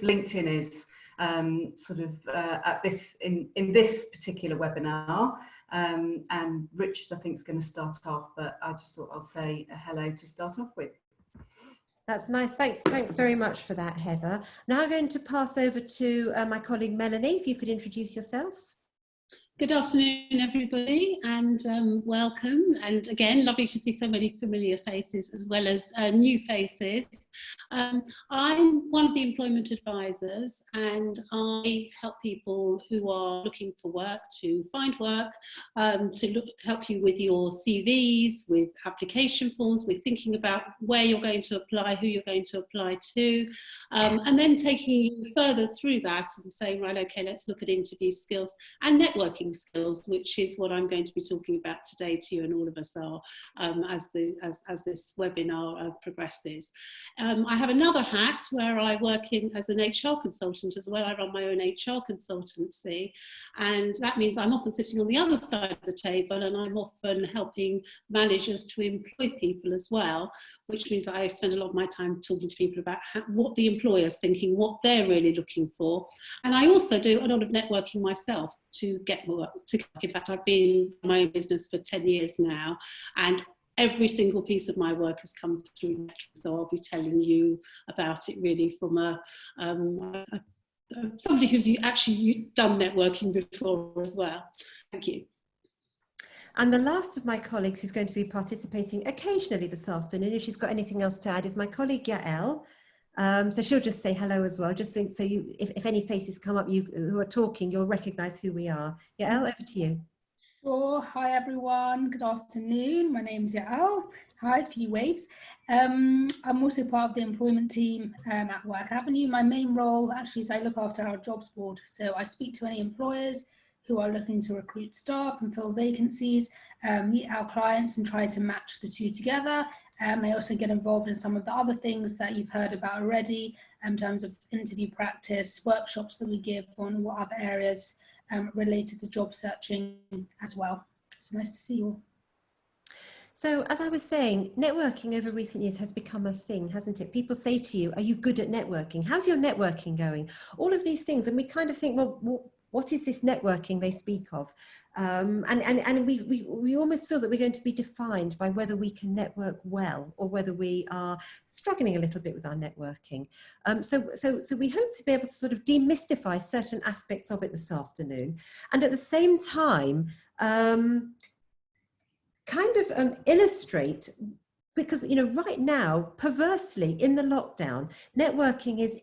LinkedIn is sort of at this in this particular webinar. And Richard, I think, is going to start off, but I just thought I'll say hello to start off with. That's nice. Thanks very much for that, Heather. Now I'm going to pass over to my colleague Melanie, if you could introduce yourself. Good afternoon, everybody, and welcome. And again, lovely to see so many familiar faces as well as new faces. I'm one of the employment advisors, and I help people who are looking for work to find work, to help you with your CVs, with application forms, with thinking about where you're going to apply, who you're going to apply to, and then taking you further through that and saying, right, okay, let's look at interview skills and networking skills, which is what I'm going to be talking about today to you, and all of us are as this webinar progresses. I have another hat where I work as an HR consultant as well. I run my own HR consultancy, and that means I'm often sitting on the other side of the table, and I'm often helping managers to employ people as well, which means I spend a lot of my time talking to people about what the employer's thinking, what they're really looking for. And I also do a lot of networking myself to get work. In fact, I've been in my own business for 10 years now, and every single piece of my work has come through networking, so I'll be telling you about it really from somebody who's actually done networking before as well. Thank you. And the last of my colleagues who's going to be participating occasionally this afternoon, if she's got anything else to add, is my colleague Yael. So she'll just say hello as well, just so you, if any faces come up who are talking, you'll recognise who we are. Yael, over to you. Sure. Hi everyone, good afternoon. My name is Yael. Hi, a few waves. I'm also part of the employment team at Work Avenue. My main role actually is I look after our jobs board. So I speak to any employers who are looking to recruit staff and fill vacancies, meet our clients and try to match the two together. I also get involved in some of the other things that you've heard about already in terms of interview practice, workshops that we give on what other areas related to job searching as well. So nice to see you all. So as I was saying, networking over recent years has become a thing, hasn't it? People say to you, are you good at networking? How's your networking going? All of these things. And we kind of think, well, what is this networking they speak of? And we almost feel that we're going to be defined by whether we can network well or whether we are struggling a little bit with our networking. So we hope to be able to sort of demystify certain aspects of it this afternoon, and at the same time illustrate, because right now, perversely, in the lockdown, networking is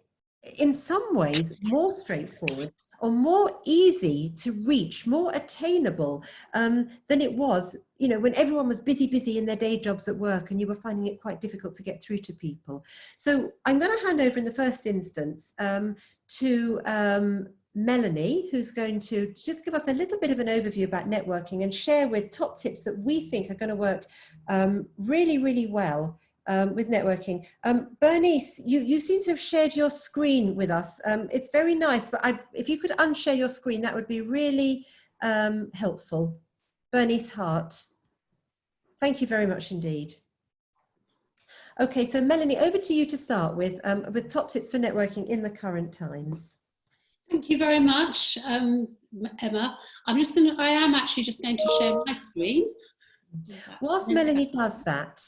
in some ways more straightforward or more easy to reach, more attainable than it was, when everyone was busy in their day jobs at work and you were finding it quite difficult to get through to people. So I'm going to hand over in the first instance to Melanie, who's going to just give us a little bit of an overview about networking and share with top tips that we think are going to work really, really well with networking. Bernice, you seem to have shared your screen with us. It's very nice, but if you could unshare your screen, that would be really helpful. Bernice Hart. Thank you very much indeed. Okay, so Melanie, over to you to start with top tips for networking in the current times. Thank you very much, Emma. I am actually just going to share my screen. Whilst Melanie does that,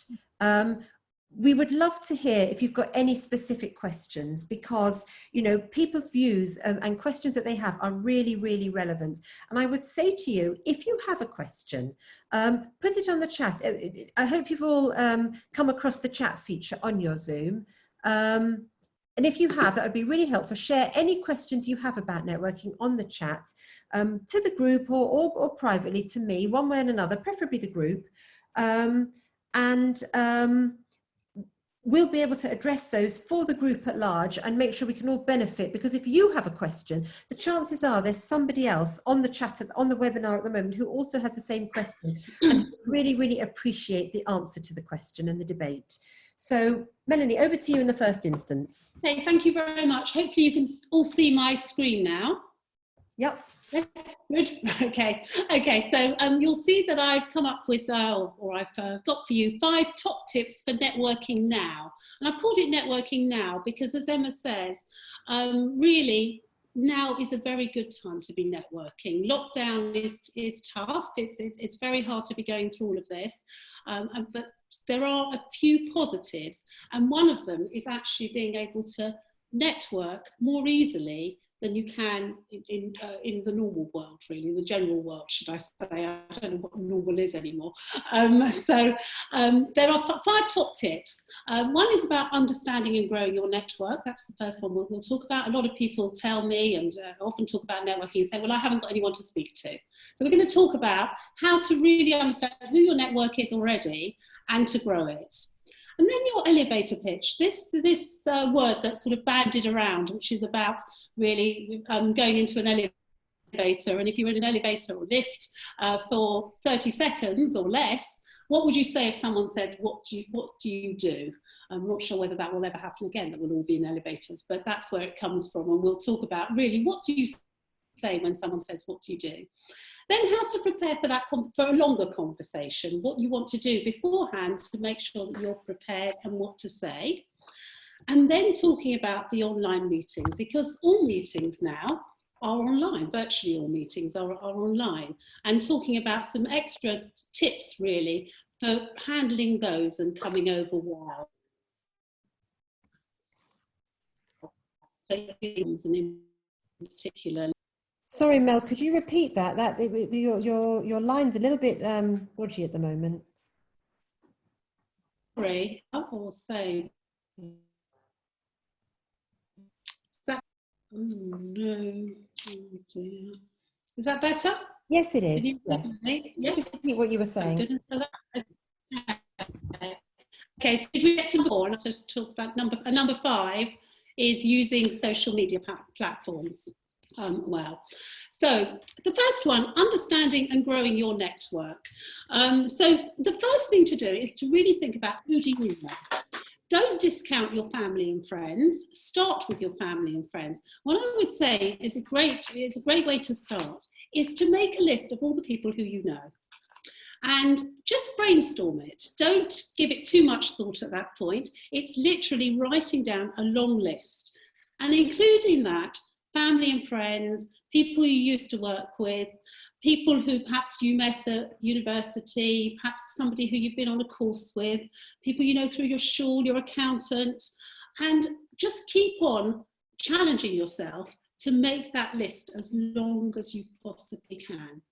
we would love to hear if you've got any specific questions, because people's views and questions that they have are really, really relevant. And I would say to you, if you have a question, put it on the chat. I hope you've all come across the chat feature on your Zoom. And if you have, that would be really helpful. Share any questions you have about networking on the chat to the group or privately to me, one way or another, preferably the group. We'll be able to address those for the group at large and make sure we can all benefit, because if you have a question, the chances are there's somebody else on the chat, on the webinar at the moment, who also has the same question and really, really appreciate the answer to the question and the debate. So Melanie, over to you in the first instance. Okay, thank you very much. Hopefully you can all see my screen now. Yep. Yes, good. Okay. So you'll see that I've come up with, or I've got for you 5 top tips for networking now. And I've called it networking now because, as Emma says, really now is a very good time to be networking. Lockdown is tough. It's very hard to be going through all of this, but there are a few positives, and one of them is actually being able to network more easily than you can in the normal world, really, the general world, should I say. I don't know what normal is anymore. So there are 5 top tips. One is about understanding and growing your network. That's the first one we'll talk about. A lot of people tell me, and often talk about networking, and say, well, I haven't got anyone to speak to. So we're going to talk about how to really understand who your network is already and to grow it. And then your elevator pitch, this word that's sort of bandied around, which is about really going into an elevator. And if you're in an elevator or lift for 30 seconds or less, what would you say if someone said, what do you do? I'm not sure whether that will ever happen again, that we'll all be in elevators, but that's where it comes from. And we'll talk about really, what do you say when someone says, what do you do? Then how to prepare for that for a longer conversation, what you want to do beforehand to make sure that you're prepared and what to say. And then talking about the online meeting, because all meetings now are online, virtually all meetings are online, and talking about some extra tips really for handling those and coming over well. And in particular. Sorry, Mel, could you repeat that? Your line's a little bit dodgy at the moment. Sorry, I will say. Oh no, oh dear. Is that better? Yes, it is. Yes. Just repeat what you were saying. Okay, so did we get to number 4? Let's just talk about number 5 is using social media platforms. Well, so the first one, understanding and growing your network. So the first thing to do is to really think about, who do you know? Don't discount your family and friends. Start with your family and friends. What I would say is a great way to start is to make a list of all the people who you know. And just brainstorm it. Don't give it too much thought at that point. It's literally writing down a long list, and including that, family and friends, people you used to work with, people who perhaps you met at university, perhaps somebody who you've been on a course with, people you know through your school, your accountant, and just keep on challenging yourself to make that list as long as you possibly can.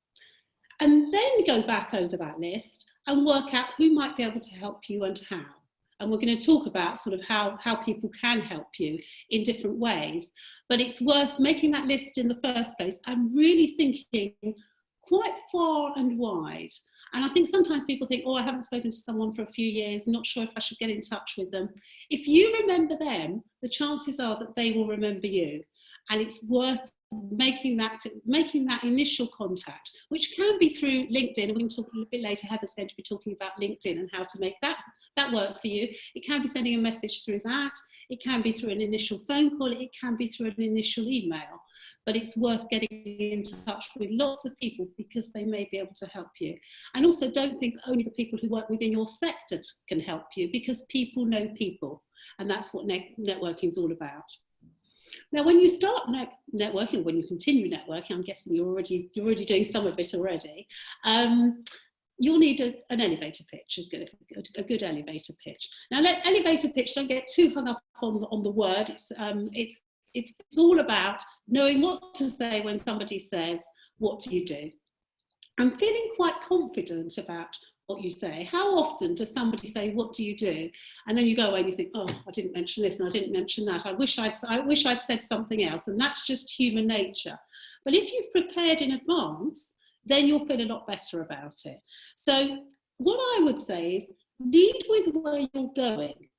And then go back over that list and work out who might be able to help you and how. And we're going to talk about sort of how people can help you in different ways. But it's worth making that list in the first place and really thinking quite far and wide. And I think sometimes people think, oh, I haven't spoken to someone for a few years, not sure if I should get in touch with them. If you remember them, the chances are that they will remember you. And it's worth making that initial contact, which can be through LinkedIn, and we can talk a little bit later. Heather's going to be talking about LinkedIn and how to make that work for you. It can be sending a message through that. It can be through an initial phone call. It can be through an initial email. But it's worth getting in touch with lots of people because they may be able to help you. And also, don't think only the people who work within your sector can help you, because people know people, and that's what networking is all about. Now, when you start networking, when you continue networking, I'm guessing you're already doing some of it already. You'll need an elevator pitch, a good elevator pitch. Now, elevator pitch, don't get too hung up on the word. It's all about knowing what to say when somebody says, "What do you do?" I'm feeling quite confident about what you say. How often does somebody say, "What do you do?" and then you go away and you think, "Oh, I didn't mention this and I didn't mention that. I wish I'd said something else." And that's just human nature. But if you've prepared in advance, then you'll feel a lot better about it. So what I would say is, lead with where you're going,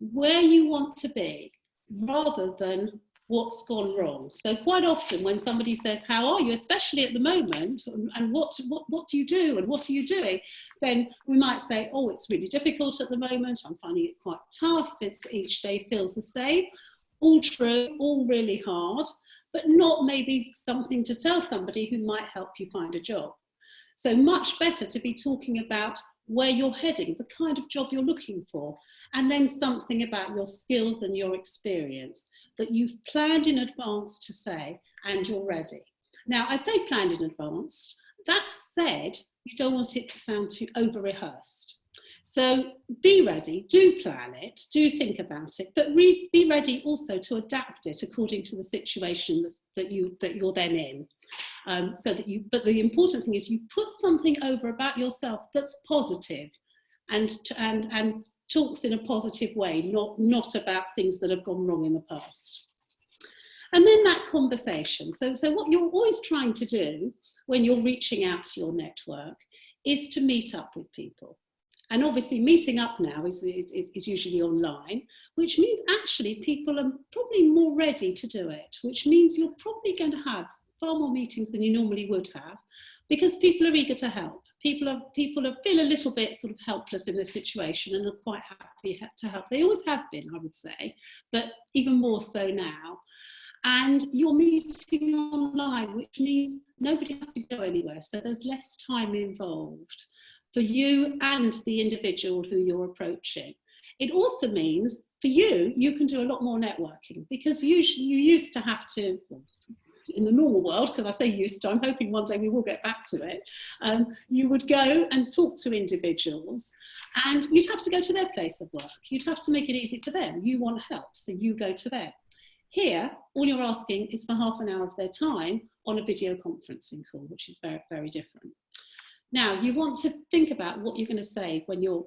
where you want to be, rather than what's gone wrong. So quite often when somebody says, "How are you?" especially at the moment, and what do you do and what are you doing, then we might say, "Oh, it's really difficult at the moment. I'm finding it quite tough. Each day feels the same." all true, all really hard, but not maybe something to tell somebody who might help you find a job. So much better to be talking about where you're heading, the kind of job you're looking for, and then something about your skills and your experience that you've planned in advance to say, and you're ready. Now, I say planned in advance. That said, you don't want it to sound too over-rehearsed. So be ready, do plan it, do think about it, but be ready also to adapt it according to the situation that you're then in. But the important thing is you put something over about yourself that's positive and talks in a positive way, not about things that have gone wrong in the past. And then that conversation. So what you're always trying to do when you're reaching out to your network is to meet up with people. And obviously meeting up now is usually online, which means actually people are probably more ready to do it, which means you're probably going to have far more meetings than you normally would have, because people are eager to help. People feel a little bit sort of helpless in this situation and are quite happy to help. They always have been, I would say, but even more so now. And you're meeting online, which means nobody has to go anywhere, so there's less time involved for you and the individual who you're approaching. It also means for you, you can do a lot more networking, because you used to have to, in the normal world, because I say used to, I'm hoping one day we will get back to it, you would go and talk to individuals and you'd have to go to their place of work. You'd have to make it easy for them. You want help, so you go to them. Here, all you're asking is for half an hour of their time on a video conferencing call, which is very, very different. Now, you want to think about what you're going to say when you're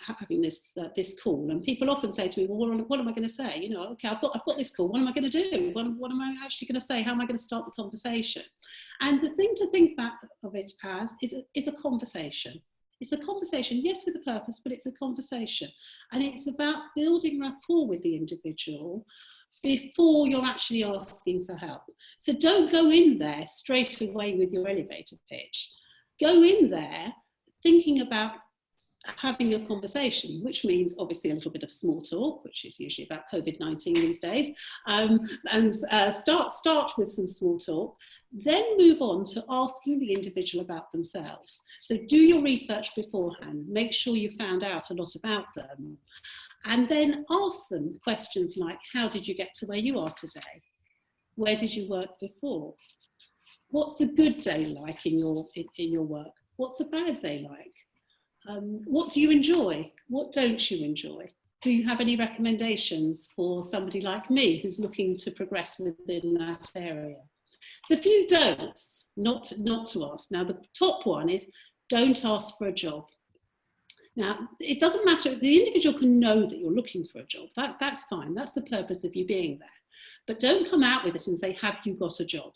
having this call. And people often say to me, well, what am I going to say? You know, okay, I've got this call. What am I going to do? What am I actually going to say? How am I going to start the conversation? And the thing to think of it as is a conversation. It's a conversation, yes, with a purpose, but it's a conversation. And it's about building rapport with the individual before you're actually asking for help. So don't go in there straight away with your elevator pitch. Go in there thinking about having a conversation, which means obviously a little bit of small talk, which is usually about COVID-19 these days, start with some small talk, then move on to asking the individual about themselves. So do your research beforehand, make sure you found out a lot about them, and then ask them questions like, how did you get to where you are today? Where did you work before? What's a good day like in your work? What's a bad day like? What do you enjoy? What don't you enjoy? Do you have any recommendations for somebody like me who's looking to progress within that area? So a few don'ts, not to ask. Now, the top one is don't ask for a job. Now, it doesn't matter, the individual can know that you're looking for a job. That's fine, that's the purpose of you being there. But don't come out with it and say, have you got a job?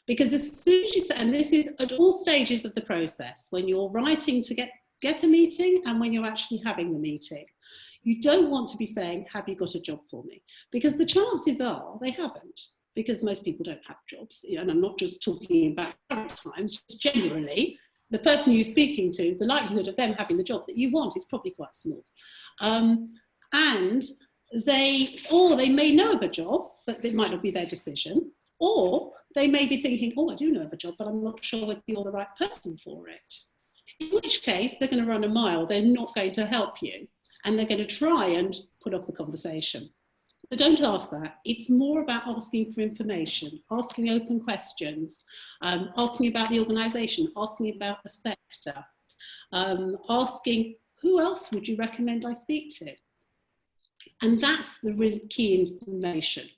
Because as soon as you say, and this is at all stages of the process, when you're writing to get a meeting and when you're actually having the meeting, you don't want to be saying, have you got a job for me? Because the chances are they haven't, because most people don't have jobs. And I'm not just talking about current times, just generally, the person you're speaking to, the likelihood of them having the job that you want is probably quite small. And they may know of a job, but it might not be their decision. Or they may be thinking, oh, I do know of a job, but I'm not sure whether you're the right person for it. In which case, they're going to run a mile. They're not going to help you. And they're going to try and put off the conversation. So don't ask that. It's more about asking for information, asking open questions, asking about the organisation, asking about the sector, asking who else would you recommend I speak to? And that's the really key information,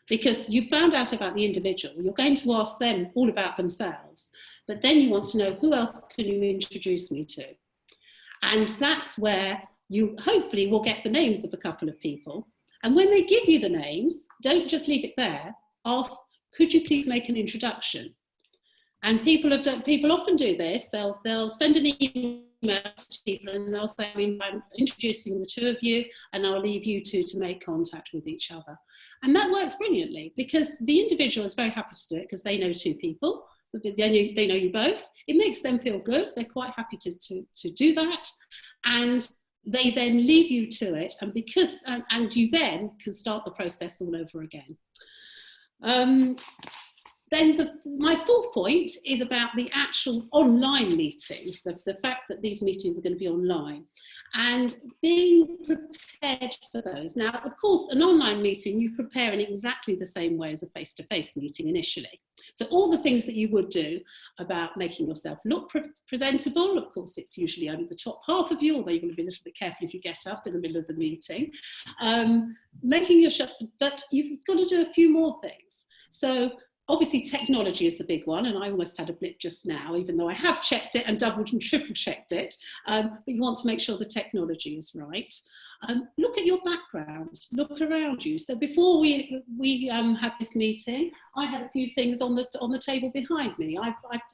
because you found out about the individual. You're going to ask them all about themselves, but then you want to know, who else can you introduce me to? And that's where you hopefully will get the names of a couple of people. And when they give you the names, don't just leave it there. Ask, could you please make an introduction? And people often do this. They'll send an email to people and they'll say, I'm introducing the two of you and I'll leave you two to make contact with each other. And that works brilliantly, because the individual is very happy to do it because they know two people. They know you both. It makes them feel good. They're quite happy to do that. And they then leave you to it, and you then can start the process all over again. Then my fourth point is about the actual online meetings, the fact that these meetings are going to be online, and being prepared for those. Now, of course, an online meeting you prepare in exactly the same way as a face-to-face meeting initially. So all the things that you would do about making yourself look presentable, of course, it's usually only the top half of you, although you're going to be a little bit careful if you get up in the middle of the meeting. Making yourself, but you've got to do a few more things. So obviously technology is the big one, and I almost had a blip just now, even though I have checked it and doubled and triple checked it, but you want to make sure the technology is right. Look at your background, look around you. So before we had this meeting, I had a few things on the table behind me.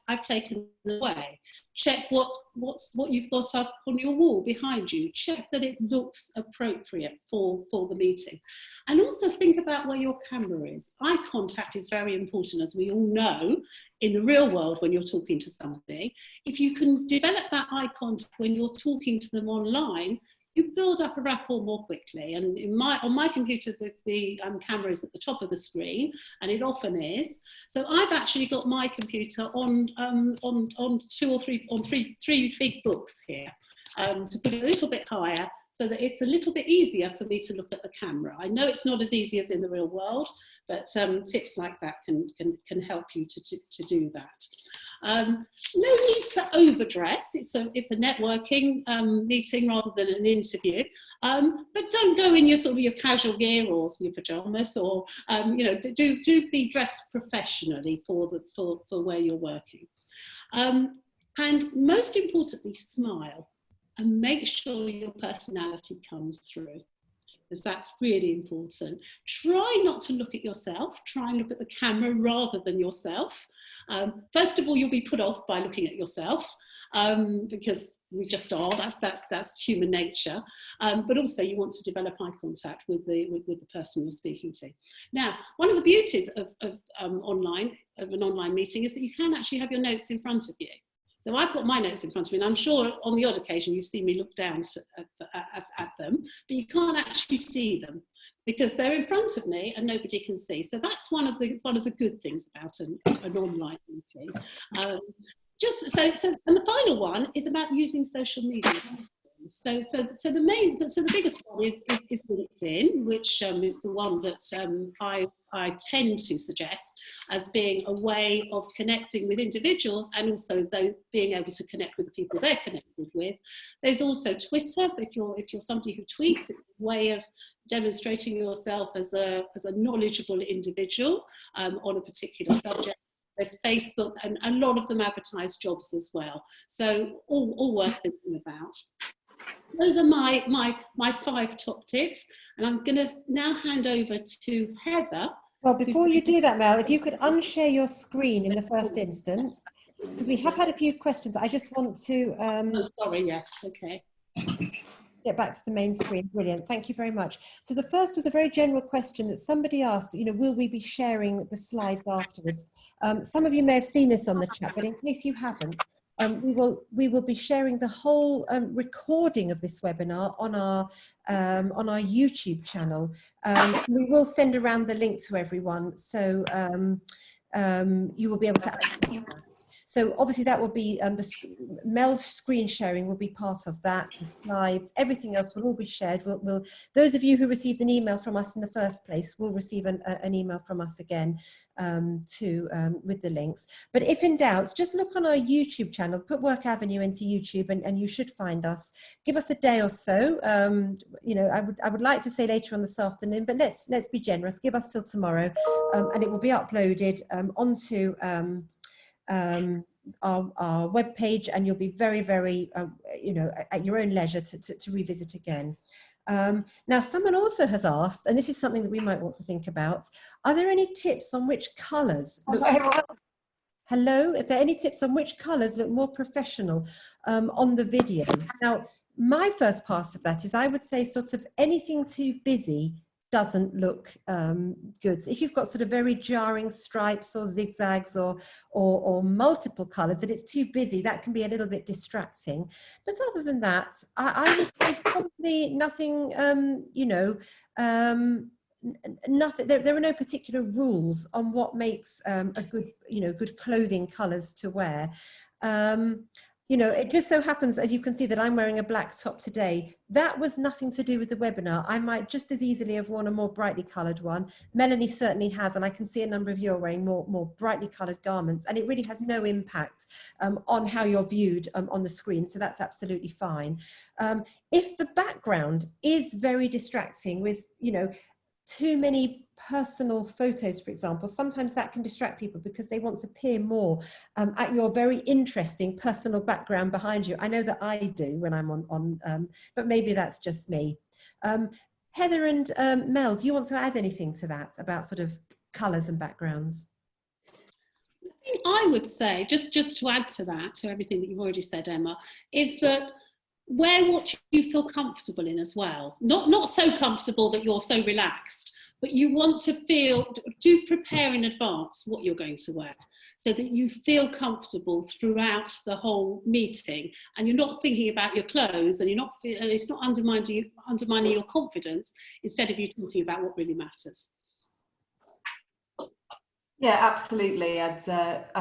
I've taken them away. Check what you've got up on your wall behind you. Check that it looks appropriate for the meeting. And also think about where your camera is. Eye contact is very important, as we all know, in the real world when you're talking to somebody. If you can develop that eye contact when you're talking to them online, you build up a rapport more quickly. And on my computer, the camera is at the top of the screen, and it often is. So I've actually got my computer on three big books here, to put it a little bit higher, so that it's a little bit easier for me to look at the camera. I know it's not as easy as in the real world, but tips like that can help you to do that. No need to overdress. It's a networking meeting rather than an interview. But don't go in your casual gear or your pajamas, or do be dressed professionally for where you're working. And most importantly, smile and make sure your personality comes through, because that's really important. Try not to look at yourself. Try and look at the camera rather than yourself. First of all, you'll be put off by looking at yourself, because we just are. That's human nature. But also, you want to develop eye contact with the person you're speaking to. Now, one of the beauties of an online meeting is that you can actually have your notes in front of you. So I've got my notes in front of me, and I'm sure on the odd occasion you've seen me look down at them, but you can't actually see them because they're in front of me and nobody can see. So that's one of the good things about an online meeting. And the final one is about using social media. So the biggest one is LinkedIn, which is the one that I tend to suggest as being a way of connecting with individuals, and also being able to connect with the people they're connected with. There's also Twitter. If you're somebody who tweets, it's a way of demonstrating yourself as a knowledgeable individual on a particular subject. There's Facebook, and a lot of them advertise jobs as well. So all worth thinking about. Those are my 5 top tips, and I'm going to now hand over to Heather. Well, before you do that, Mel, if you could unshare your screen in the first instance, because we have had a few questions. I just want to... oh, sorry, yes, okay. Get back to the main screen. Brilliant. Thank you very much. So the first was a very general question that somebody asked, will we be sharing the slides afterwards? Some of you may have seen this on the chat, but in case you haven't, we will be sharing the whole recording of this webinar on our YouTube channel. We will send around the link to everyone, so you will be able to access that. So obviously that will be, Mel's screen sharing will be part of that, the slides, everything else will all be shared. Those of you who received an email from us in the first place will receive an email from us again with the links. But if in doubt, just look on our YouTube channel, put Work Avenue into YouTube, and you should find us. Give us a day or so. I would like to say later on this afternoon, but let's be generous. Give us till tomorrow, and it will be uploaded onto our webpage, and you'll be very, very, at your own leisure to revisit again. Now, someone also has asked, and this is something that we might want to think about, are there any tips on which colours... Hello, if there are any tips on which colours look more professional on the video? Now, my first pass of that is I would say sort of anything too busy doesn't look good. So if you've got sort of very jarring stripes or zigzags or multiple colours, that it's too busy, that can be a little bit distracting. But other than that, I would say probably nothing, nothing. There are no particular rules on what makes a good, good clothing colours to wear. It just so happens, as you can see, that I'm wearing a black top today. That was nothing to do with the webinar. I might just as easily have worn a more brightly coloured one. Melanie certainly has, and I can see a number of you are wearing more brightly coloured garments, and it really has no impact on how you're viewed on the screen, so that's absolutely fine. If the background is very distracting with, too many personal photos, for example, sometimes that can distract people because they want to peer more at your very interesting personal background behind you. I know that I do when I'm on but maybe that's just me. Heather and Mel, do you want to add anything to that about sort of colours and backgrounds? I would say, just to add to that, to everything that you've already said, Emma, is that wear what you feel comfortable in as well. Not so comfortable that you're so relaxed, but you want to do prepare in advance what you're going to wear, so that you feel comfortable throughout the whole meeting, and you're not thinking about your clothes, and it's not undermining your confidence, instead of you talking about what really matters. Yeah, absolutely. I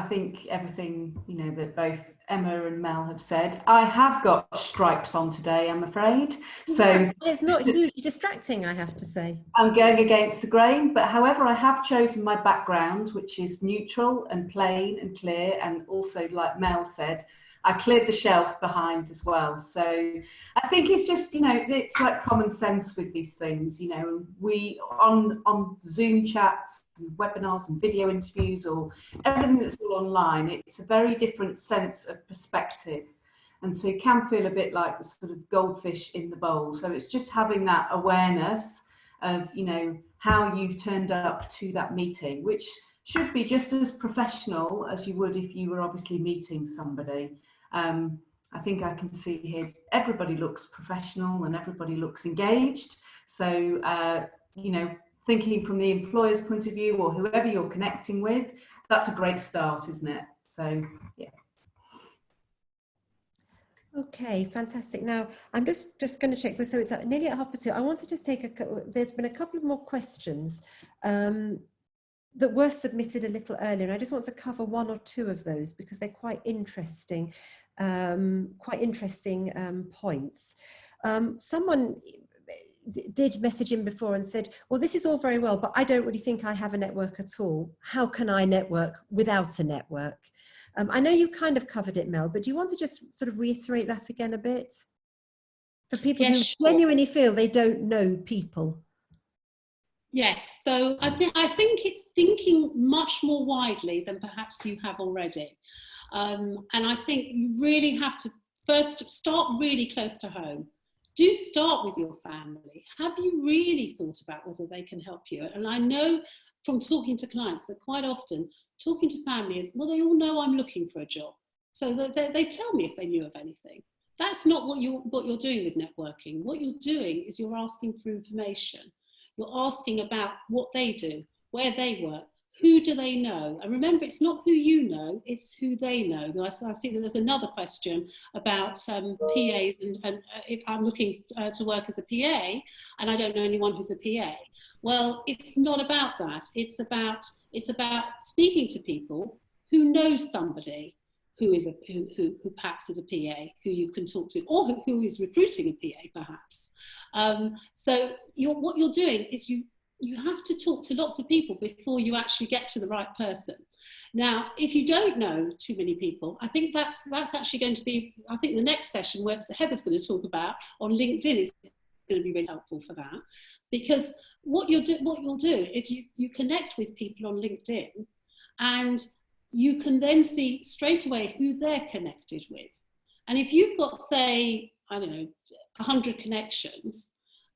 think everything that both Emma and Mel have said. I have got stripes on today, I'm afraid. So it's not hugely distracting, I have to say. I'm going against the grain, but however, I have chosen my background, which is neutral and plain and clear, and also, like Mel said, I cleared the shelf behind as well. So I think it's just, it's like common sense with these things. We on Zoom chats and webinars and video interviews, or everything that's all online, it's a very different sense of perspective. And so you can feel a bit like the sort of goldfish in the bowl. So it's just having that awareness of, how you've turned up to that meeting, which should be just as professional as you would if you were obviously meeting somebody. I think I can see here, everybody looks professional and everybody looks engaged. So, thinking from the employer's point of view, or whoever you're connecting with, that's a great start, isn't it? So, yeah. Okay, fantastic. Now, I'm just going to check, so it's nearly at 2:30. I want to just take there's been a couple of more questions that were submitted a little earlier, and I just want to cover one or two of those because they're quite interesting points. Someone did message in before and said, well, this is all very well, but I don't really think I have a network at all. How can I network without a network? I know you kind of covered it, Mel, but do you want to just sort of reiterate that again a bit? For people who genuinely feel they don't know people. Yes, so I think it's thinking much more widely than perhaps you have already. And I think you really have to first start really close to home. Do start with your family. Have you really thought about whether they can help you? And I know from talking to clients that quite often talking to families, well, they all know I'm looking for a job. So they tell me if they knew of anything. That's not what you're doing with networking. What you're doing is you're asking for information. You're asking about what they do, where they work, who do they know? And remember, it's not who you know, it's who they know. I see that there's another question about PAs, and if I'm looking to work as a PA and I don't know anyone who's a PA. Well, it's not about that. It's about speaking to people who know somebody who perhaps is a PA, who you can talk to, or who is recruiting a PA perhaps. So what you're doing is you have to talk to lots of people before you actually get to the right person. Now, if you don't know too many people, I think that's actually going to be, I think the next session where Heather's going to talk about on LinkedIn is going to be really helpful for that, because what you'll do is you connect with people on LinkedIn, and you can then see straight away who they're connected with. And if you've got, say, I don't know, 100 connections,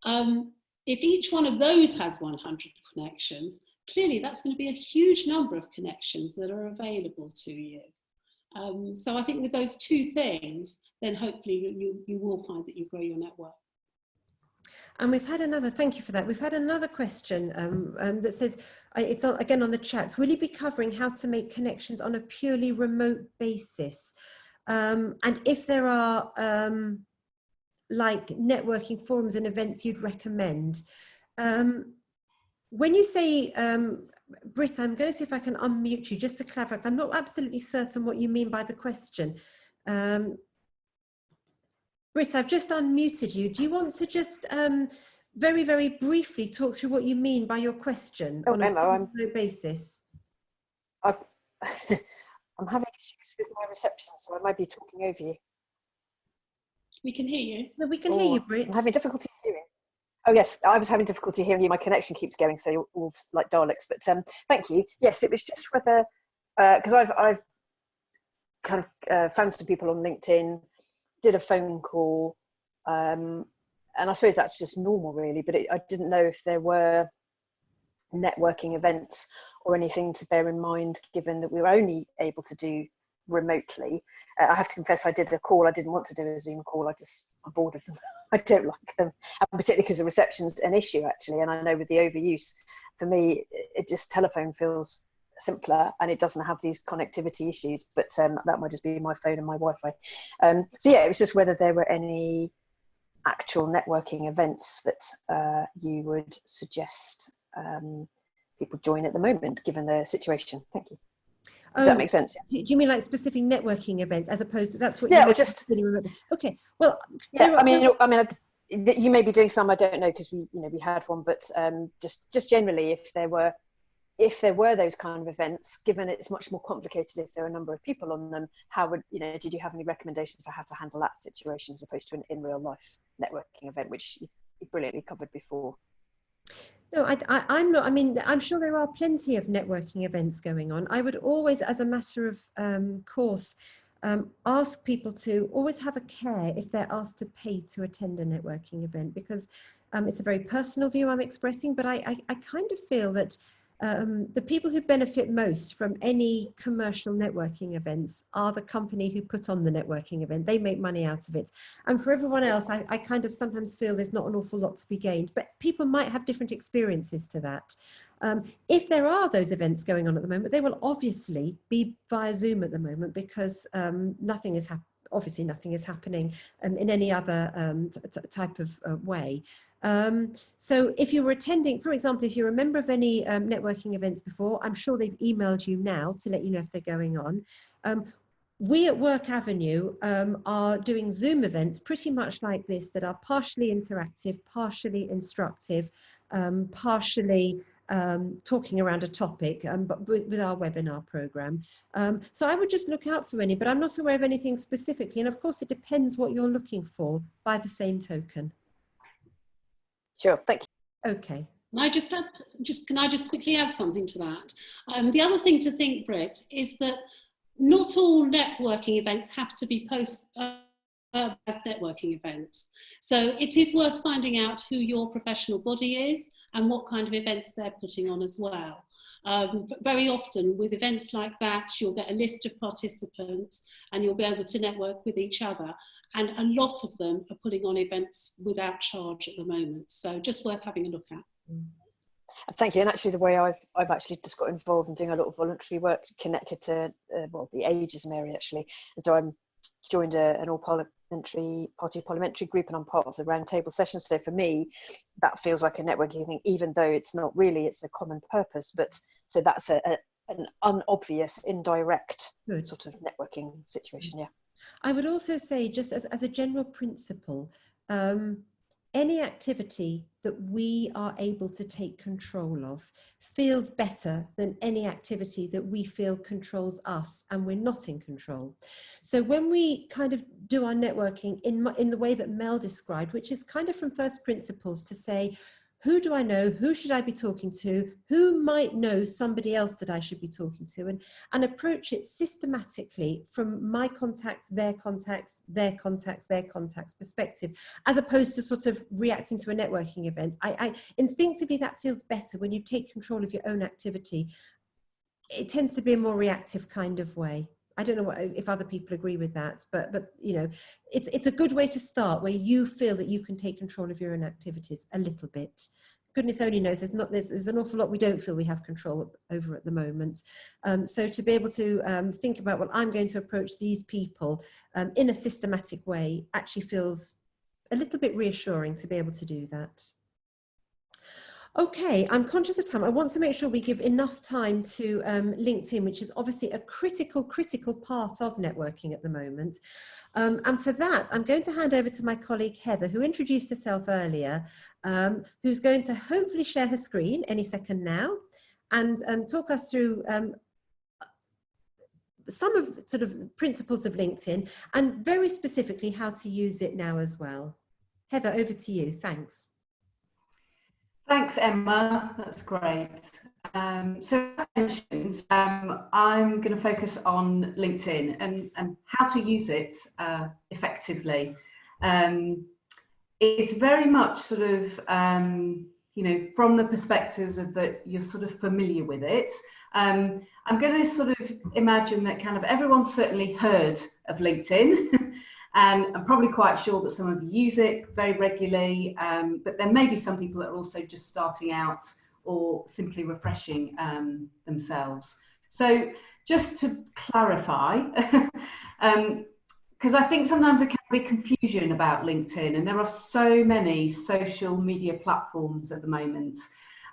if each one of those has 100 connections, clearly that's going to be a huge number of connections that are available to you. So I think with those two things, then hopefully you will find that you grow your network. And we've had another, thank you for that. We've had another question that says, it's again on the chats, will you be covering how to make connections on a purely remote basis? And if there are like networking forums and events you'd recommend. When you say, Britt, I'm going to see if I can unmute you just to clarify, because I'm not absolutely certain what you mean by the question. Britt, I've just unmuted you. Do you want to just very, very briefly talk through what you mean by your question on a remote basis? I'm having issues with my reception, so I might be talking over you. We can hear you. No, we can hear you, Britt. I'm having difficulty hearing. Oh yes, I was having difficulty hearing you. My connection keeps going, so you're all like Daleks. But thank you. Yes, it was just whether, because I've kind of found some people on LinkedIn, did a phone call, and I suppose that's just normal really, but I didn't know if there were networking events or anything to bear in mind, given that we were only able to do remotely. I have to confess, I did a call. I didn't want to do a Zoom call. I'm bored of them. I don't like them, and particularly because the reception's an issue actually. And I know with the overuse, for me, it just telephone feels simpler and it doesn't have these connectivity issues. But that might just be my phone and my Wi-Fi. So yeah, it was just whether there were any actual networking events that you would suggest people join at the moment, given the situation. Thank you. Does that make sense? Do you mean like specific networking events as opposed to that's what? Yeah, you or just okay. Well, yeah. I mean, you may be doing some. I don't know because we had one, but just generally, if there were those kind of events, given it's much more complicated if there are a number of people on them, how would did you have any recommendations for how to handle that situation as opposed to an in real life networking event, which you've brilliantly covered before? No, I'm not. I mean, I'm sure there are plenty of networking events going on. I would always, as a matter of course, ask people to always have a care if they're asked to pay to attend a networking event, because it's a very personal view I'm expressing, but I kind of feel that the people who benefit most from any commercial networking events are the company who put on the networking event. They make money out of it. And for everyone else, I kind of sometimes feel there's not an awful lot to be gained, but people might have different experiences to that. If there are those events going on at the moment, they will obviously be via Zoom at the moment, because nothing is happening in any other type of way. So if you were attending, for example, if you're a member of any networking events before, I'm sure they've emailed you now to let you know if they're going on. We at Work Avenue are doing Zoom events pretty much like this, that are partially interactive, partially instructive, partially talking around a topic, but with our webinar program. So I would just look out for any, but I'm not aware of anything specifically. And of course, it depends what you're looking for by the same token. Sure, thank you. Okay. Can I just quickly add something to that? The other thing to think, Britt, is that not all networking events have to be as networking events. So it is worth finding out who your professional body is and what kind of events they're putting on as well. Very often with events like that, you'll get a list of participants and you'll be able to network with each other. And a lot of them are putting on events without charge at the moment. So just worth having a look at. Thank you. And actually the way I've actually just got involved in doing a lot of voluntary work connected to the ageism area actually. And so I'm joined an all party parliamentary group, and I'm part of the roundtable session. So for me, that feels like a networking thing, even though it's not really, it's a common purpose. But so that's an unobvious, indirect sort of networking situation. Yeah. I would also say, just as a general principle, any activity that we are able to take control of feels better than any activity that we feel controls us and we're not in control. So when we kind of do our networking in the way that Mel described, which is kind of from first principles to say, who do I know? Who should I be talking to? Who might know somebody else that I should be talking to? And approach it systematically from my contacts, their contacts, their contacts, their contacts perspective, as opposed to sort of reacting to a networking event. I instinctively, that feels better when you take control of your own activity. It tends to be a more reactive kind of way. I don't know if other people agree with that, but you know, it's a good way to start where you feel that you can take control of your own activities a little bit. Goodness only knows there's an awful lot we don't feel we have control over at the moment. So to be able to think about, well, I'm going to approach these people in a systematic way actually feels a little bit reassuring to be able to do that. Okay, I'm conscious of time. I want to make sure we give enough time to LinkedIn, which is obviously a critical part of networking at the moment. And for that, I'm going to hand over to my colleague Heather, who introduced herself earlier, who's going to hopefully share her screen any second now and talk us through some of sort of principles of LinkedIn and very specifically how to use it now as well. Heather, over to you. Thanks. Thanks, Emma. That's great. So as mentioned, I'm going to focus on LinkedIn and how to use it effectively. It's very much sort of, you know, from the perspectives of that you're sort of familiar with it. I'm going to sort of imagine that kind of everyone's certainly heard of LinkedIn. And I'm probably quite sure that some of you use it very regularly, but there may be some people that are also just starting out or simply refreshing themselves. So just to clarify, because I think sometimes there can be confusion about LinkedIn, and there are so many social media platforms at the moment.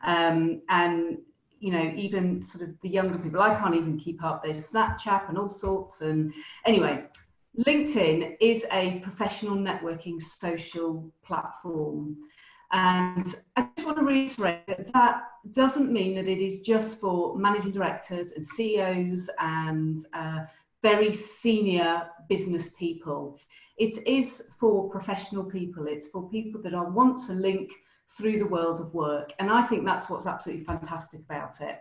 And you know, even sort of the younger people, I can't even keep up. There's Snapchat and all sorts. And anyway, LinkedIn is a professional networking social platform. And I just want to reiterate that that doesn't mean that it is just for managing directors and CEOs and very senior business people. It is for professional people. It's for people that want to link through the world of work. And I think that's what's absolutely fantastic about it.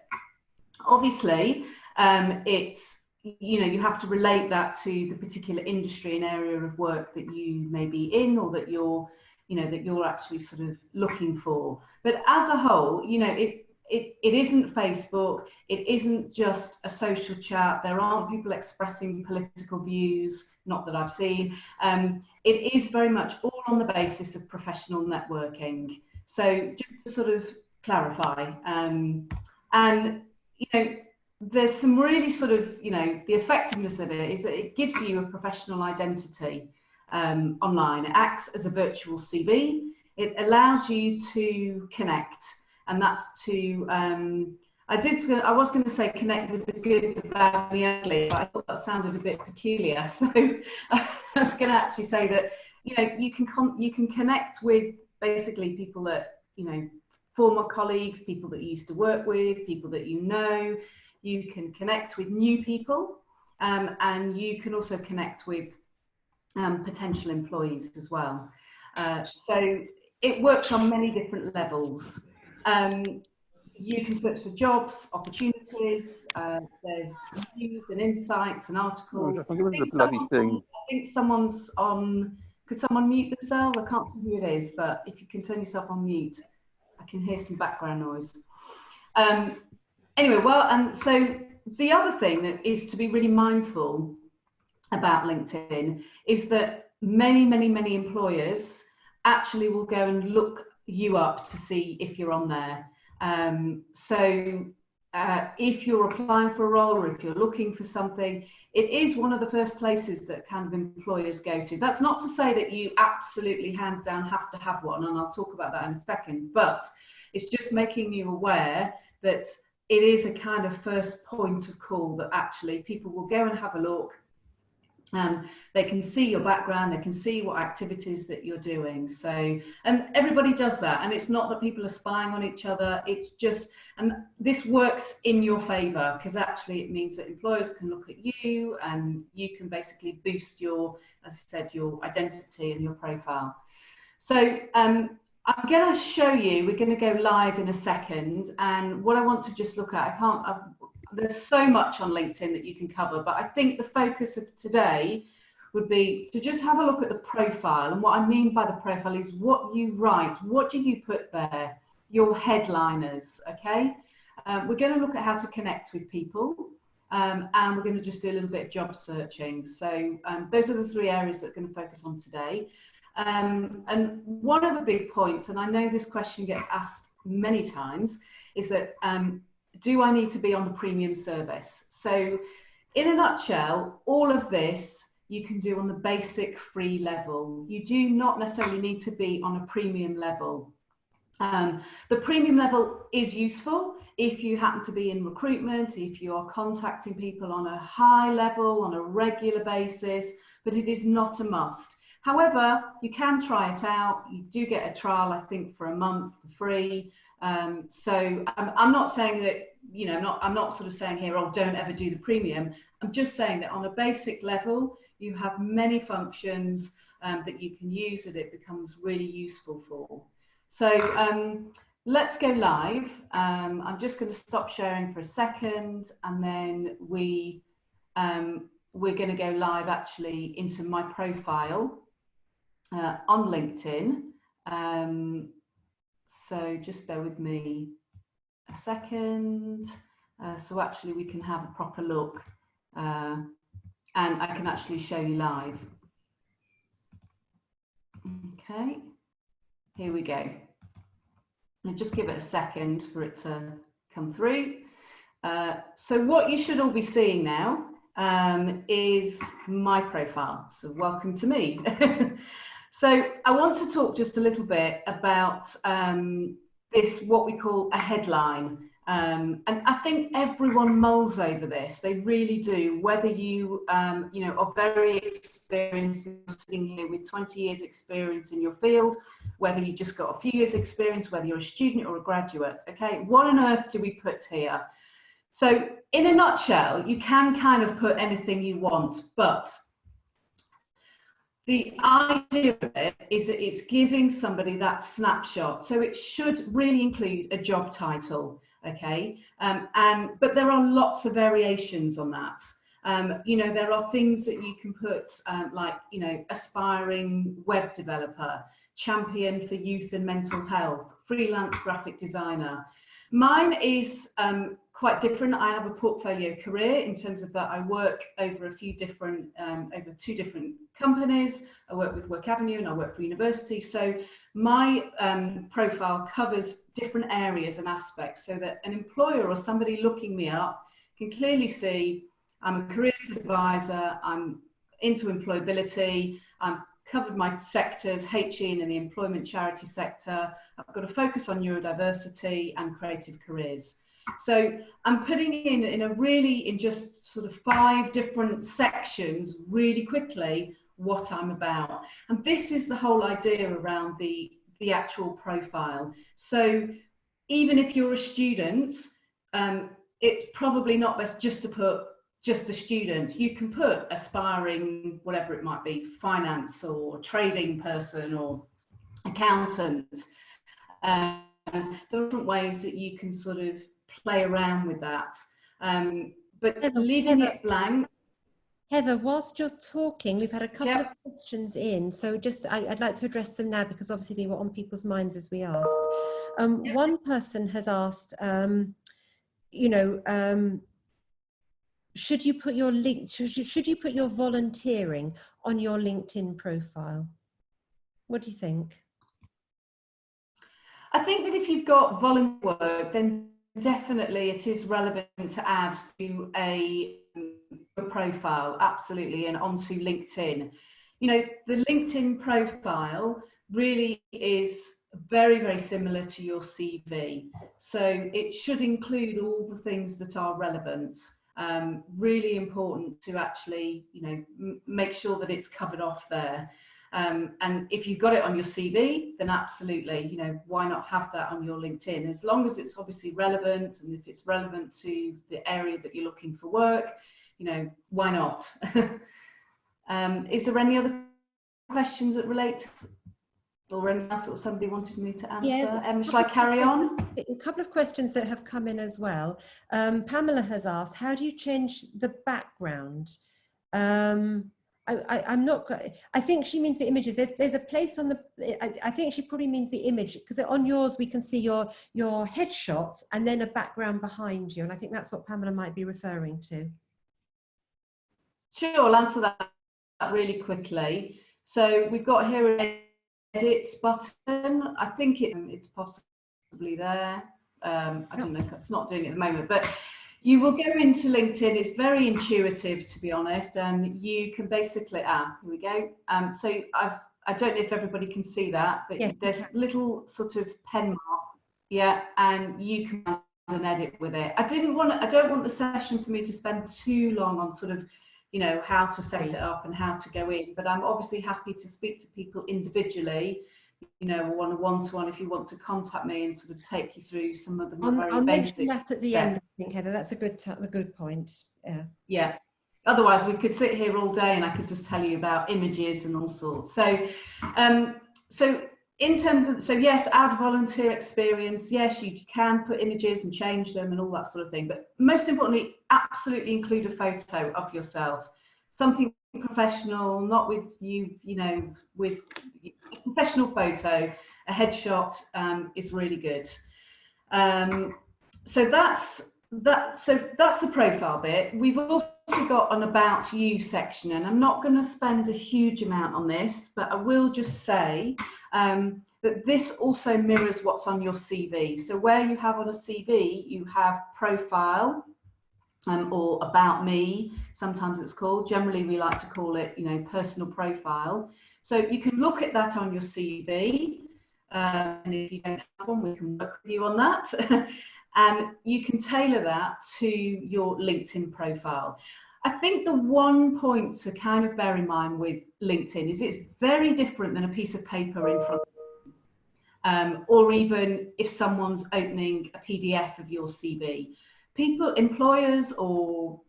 Obviously, it's, you know, you have to relate that to the particular industry and area of work that you may be in, or that you're, you know, that you're actually sort of looking for. But as a whole, you know, it isn't Facebook. It isn't just a social chat. There aren't people expressing political views, not that I've seen. It is very much all on the basis of professional networking. So just to sort of clarify, and, you know, there's some really sort of, you know, the effectiveness of it is that it gives you a professional identity online. It acts as a virtual CV. It allows you to connect, and that's to, I was going to say connect with the good, the bad, and the ugly, but I thought that sounded a bit peculiar. So I was going to actually say that, you know, you can connect with basically people that, you know, former colleagues, people that you used to work with, people that you know. You can connect with new people, and you can also connect with potential employees as well. So it works on many different levels. You can search for jobs, opportunities, there's news and insights and articles. I think someone's on, could someone mute themselves? I can't see who it is, but if you can turn yourself on mute, I can hear some background noise. Anyway, well, and so the other thing that is to be really mindful about LinkedIn is that many employers actually will go and look you up to see if you're on there. So if you're applying for a role or if you're looking for something, it is one of the first places that kind of employers go to. That's not to say that you absolutely hands down have to have one, and I'll talk about that in a second, but it's just making you aware that it is a kind of first point of call, that actually people will go and have a look. They can see your background, they can see what activities that you're doing. So, and everybody does that. And it's not that people are spying on each other. It's just, and this works in your favor, because actually it means that employers can look at you and you can basically boost your, as I said, your identity and your profile. So, I'm going to show you, we're going to go live in a second, and what I want to just look at, there's so much on LinkedIn that you can cover, but I think the focus of today would be to just have a look at the profile. And what I mean by the profile is what you write, what do you put there, your headliners, okay? We're going to look at how to connect with people. and we're going to just do a little bit of job searching. So those are the 3 areas that we're going to focus on today. And one of the big points, and I know this question gets asked many times, is that do I need to be on the premium service? So in a nutshell, all of this you can do on the basic free level. You do not necessarily need to be on a premium level. The premium level is useful if you happen to be in recruitment, if you are contacting people on a high level, on a regular basis, but it is not a must. However, you can try it out. You do get a trial, I think, for a month for free. So I'm not saying that, you know, I'm not sort of saying here, oh, don't ever do the premium. I'm just saying that on a basic level, you have many functions that you can use that it becomes really useful for. So let's go live. I'm just going to stop sharing for a second, and then we're going to go live actually into my profile on LinkedIn. So just bear with me a second. So actually we can have a proper look, and I can actually show you live. Okay, here we go. Now just give it a second for it to come through. So what you should all be seeing now is my profile. So welcome to me. So I want to talk just a little bit about this, what we call a headline. And I think everyone mulls over this. They really do. Whether you, you know, are very experienced, sitting here with 20 years experience in your field, whether you just got a few years experience, whether you're a student or a graduate. Okay, what on earth do we put here? So in a nutshell, you can kind of put anything you want, but the idea of it is that it's giving somebody that snapshot. So it should really include a job title, okay? But there are lots of variations on that. You know, there are things that you can put like, you know, aspiring web developer, champion for youth and mental health, freelance graphic designer. Mine is quite different. I have a portfolio career in terms of that I work over a few different, over 2 different companies. I work with Work Avenue and I work for university. So my profile covers different areas and aspects so that an employer or somebody looking me up can clearly see I'm a careers advisor, I'm into employability, I'm covered my sectors, HE and the employment charity sector. I've got a focus on neurodiversity and creative careers. So I'm putting in a really, in just sort of 5 different sections really quickly what I'm about. And this is the whole idea around the actual profile. So even if you're a student, it's probably not best just to put just a student. You can put aspiring, whatever it might be, finance or trading person or accountant. There are different ways that you can sort of play around with that. But Heather, leaving it blank. Heather, whilst you're talking, we've had a couple of questions in, so just I'd like to address them now because obviously they were on people's minds as we asked. One person has asked, you know, should you put your link? Should you put your volunteering on your LinkedIn profile? What do you think? I think that if you've got volunteer work, then definitely it is relevant to add to a profile, absolutely, and onto LinkedIn. You know, the LinkedIn profile really is very, very similar to your CV. So it should include all the things that are relevant. Really important to actually, you know, make sure that it's covered off there. And if you've got it on your CV, then absolutely, you know, why not have that on your LinkedIn? As long as it's obviously relevant, and if it's relevant to the area that you're looking for work, you know, why not? Is there any other questions that relate to, or anything else that somebody wanted me to answer? Yeah, Shall I carry on? A couple of questions that have come in as well. Pamela has asked, how do you change the background? I'm not, I think she means the images. There's a place on the, I think she probably means the image, because on yours we can see your headshot and then a background behind you. And I think that's what Pamela might be referring to. Sure, I'll answer that really quickly. So we've got here an edit button. I think it's possibly there. I don't know, it's not doing it at the moment, but you will go into LinkedIn. It's very intuitive, to be honest, and you can basically, here we go. So I don't know if everybody can see that, but Yes, there's little sort of pen mark, yeah, and you can add an edit with it. I don't want the session for me to spend too long on sort of, you know, how to set it up and how to go in, but I'm obviously happy to speak to people individually, you know, one-to-one if you want to contact me and sort of take you through some of the very I'll basic mention that at the end, I think, Heather. That's a good point. Yeah. Yeah. Otherwise, we could sit here all day and I could just tell you about images and all sorts. So, so in terms of, so yes, add volunteer experience. Yes, you can put images and change them and all that sort of thing. But most importantly, absolutely include a photo of yourself, something professional, not with you, you know, with a professional photo. A headshot is really good. So that's the profile bit. We've also got an about you section, and I'm not going to spend a huge amount on this, but I will just say that this also mirrors what's on your CV. So where you have on a CV, you have profile or about me, sometimes it's called. Generally, we like to call it, you know, personal profile. So you can look at that on your CV, and if you don't have one, we can work with you on that. And you can tailor that to your LinkedIn profile. I think the one point to kind of bear in mind with LinkedIn is it's very different than a piece of paper in front of you, or even if someone's opening a PDF of your CV. People, employers or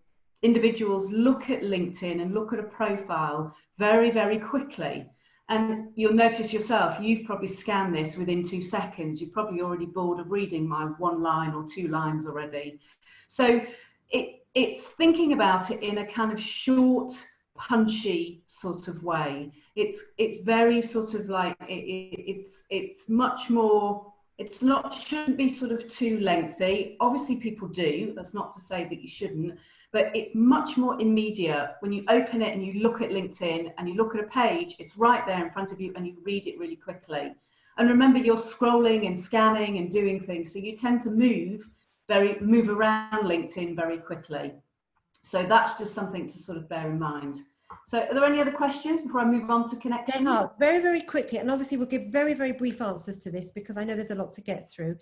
individuals look at LinkedIn and look at a profile very, very quickly. And you'll notice yourself, you've probably scanned this within 2 seconds. You're probably already bored of reading my 1 line or 2 lines already. So it's thinking about it in a kind of short, punchy sort of way. It's very sort of like, it's much more, it's not, shouldn't be sort of too lengthy. Obviously people do, that's not to say that you shouldn't, but it's much more immediate. When you open it and you look at LinkedIn and you look at a page, it's right there in front of you and you read it really quickly. And remember, you're scrolling and scanning and doing things, so you tend to move around LinkedIn very quickly. So that's just something to sort of bear in mind. So are there any other questions before I move on to connections? There are, very, very quickly, and obviously we'll give very, very brief answers to this because I know there's a lot to get through.